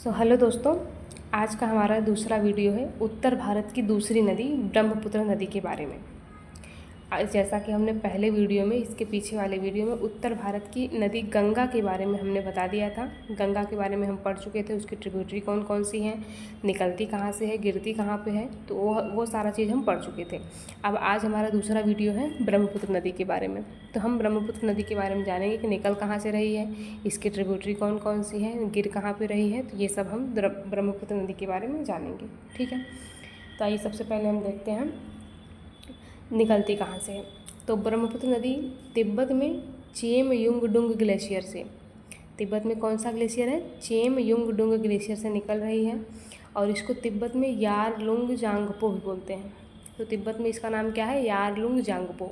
Hello दोस्तों, आज का हमारा दूसरा वीडियो है उत्तर भारत की दूसरी नदी ब्रह्मपुत्र नदी के बारे में। जैसा कि हमने पहले वीडियो में, इसके पीछे वाले वीडियो में उत्तर भारत की नदी गंगा के बारे में हमने बता दिया था। गंगा के बारे में हम पढ़ चुके थे, उसकी ट्रिब्यूटरी कौन कौन सी हैं, निकलती कहाँ से है, गिरती कहाँ पे है, तो वो सारा चीज़ हम पढ़ चुके थे। अब आज हमारा दूसरा वीडियो है ब्रह्मपुत्र नदी के बारे में। तो हम ब्रह्मपुत्र नदी के बारे में जानेंगे कि निकल कहाँ से रही है, इसकी ट्रिब्यूटरी कौन कौन सी है, गिर कहाँ पर रही है, तो ये सब हम ब्रह्मपुत्र नदी के बारे में जानेंगे। ठीक है, तो आइए सबसे पहले हम देखते हैं निकलती कहाँ से है। तो ब्रह्मपुत्र नदी तिब्बत में चेमयुंगडुंग ग्लेशियर से, तिब्बत में कौन सा ग्लेशियर है, चेमयुंगडुंग ग्लेशियर से निकल रही है। और इसको तिब्बत में यारलुंग जांगपो भी बोलते हैं। तो तिब्बत में इसका नाम क्या है, यारलुंग जांगपो।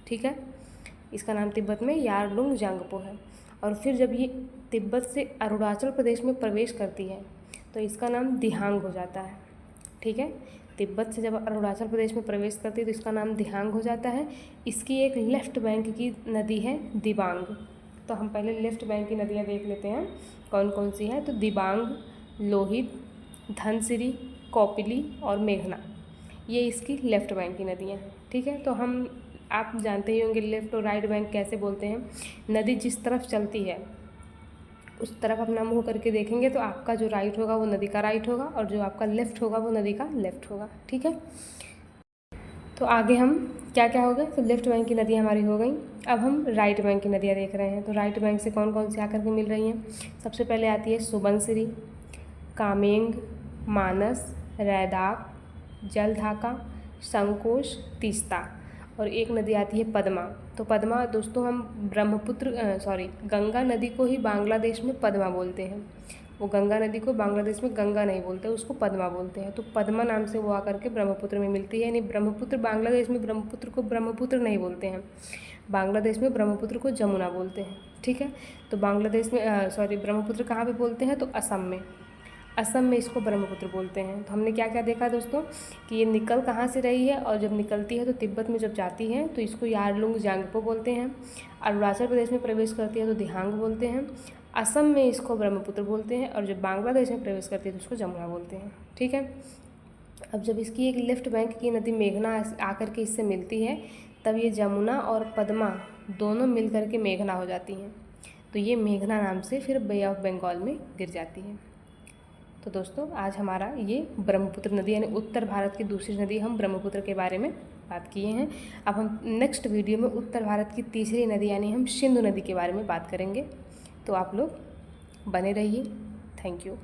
ठीक है, इसका नाम तिब्बत में यारलुंग जांगपो है। और फिर जब ये तिब्बत से अरुणाचल प्रदेश में प्रवेश करती है तो इसका नाम दिहांग हो जाता है। ठीक है, तिब्बत से जब अरुणाचल प्रदेश में प्रवेश करती है तो इसका नाम दिहांग हो जाता है। इसकी एक लेफ़्ट बैंक की नदी है दिबांग। तो हम पहले लेफ़्ट बैंक की नदियाँ देख लेते हैं कौन कौन सी हैं। तो दिबांग, लोहित, धनसिरी, कौपिली और मेघना, ये इसकी लेफ़्ट बैंक की नदियाँ हैं। ठीक है, तो हम आप जानते ही होंगे लेफ़्ट और राइट बैंक कैसे बोलते हैं। नदी जिस तरफ चलती है उस तरफ अपना मुंह करके देखेंगे तो आपका जो राइट होगा वो नदी का राइट होगा और जो आपका लेफ़्ट होगा वो नदी का लेफ़्ट होगा। ठीक है, तो आगे हम क्या क्या हो गए, तो लेफ़्ट बैंक की नदियाँ हमारी हो गई। अब हम राइट बैंक की नदियाँ देख रहे हैं। तो राइट बैंक से कौन कौन सी आकर के मिल रही हैं। सबसे पहले आती है सुबनसिरी, कामेंग, मानस, रैदाक, जलढाका, संकोश, तीस्ता। और एक नदी आती है पद्मा। तो पद्मा दोस्तों हम गंगा नदी को ही बांग्लादेश में पद्मा बोलते हैं। वो गंगा नदी को बांग्लादेश में गंगा नहीं बोलते, उसको पद्मा बोलते हैं। तो पद्मा नाम से वो आकर के ब्रह्मपुत्र में मिलती है। यानी ब्रह्मपुत्र, बांग्लादेश में ब्रह्मपुत्र को ब्रह्मपुत्र नहीं बोलते हैं, बांग्लादेश में ब्रह्मपुत्र को जमुना बोलते हैं। ठीक है, तो बांग्लादेश में ब्रह्मपुत्र कहाँ पे बोलते हैं, तो असम में इसको ब्रह्मपुत्र बोलते हैं। तो हमने क्या क्या देखा दोस्तों कि ये निकल कहाँ से रही है, और जब निकलती है तो तिब्बत में जब जाती है तो इसको यारलुंग जांगपो बोलते हैं। अरुणाचल प्रदेश में प्रवेश करती है तो दिहांग बोलते हैं। असम में इसको ब्रह्मपुत्र बोलते हैं, और जब बांग्लादेश में प्रवेश करती है तो उसको जमुना बोलते हैं। ठीक है, अब जब इसकी एक लेफ़्ट बैंक की नदी मेघना आकर के इससे मिलती है तब ये जमुना और पद्मा दोनों मिल कर के मेघना हो जाती हैं। तो ये मेघना नाम से फिर बे ऑफ बंगाल में गिर जाती है। तो दोस्तों आज हमारा ये ब्रह्मपुत्र नदी यानी उत्तर भारत की दूसरी नदी हम ब्रह्मपुत्र के बारे में बात किए हैं। अब हम नेक्स्ट वीडियो में उत्तर भारत की तीसरी नदी यानी हम सिंधु नदी के बारे में बात करेंगे। तो आप लोग बने रहिए। Thank you.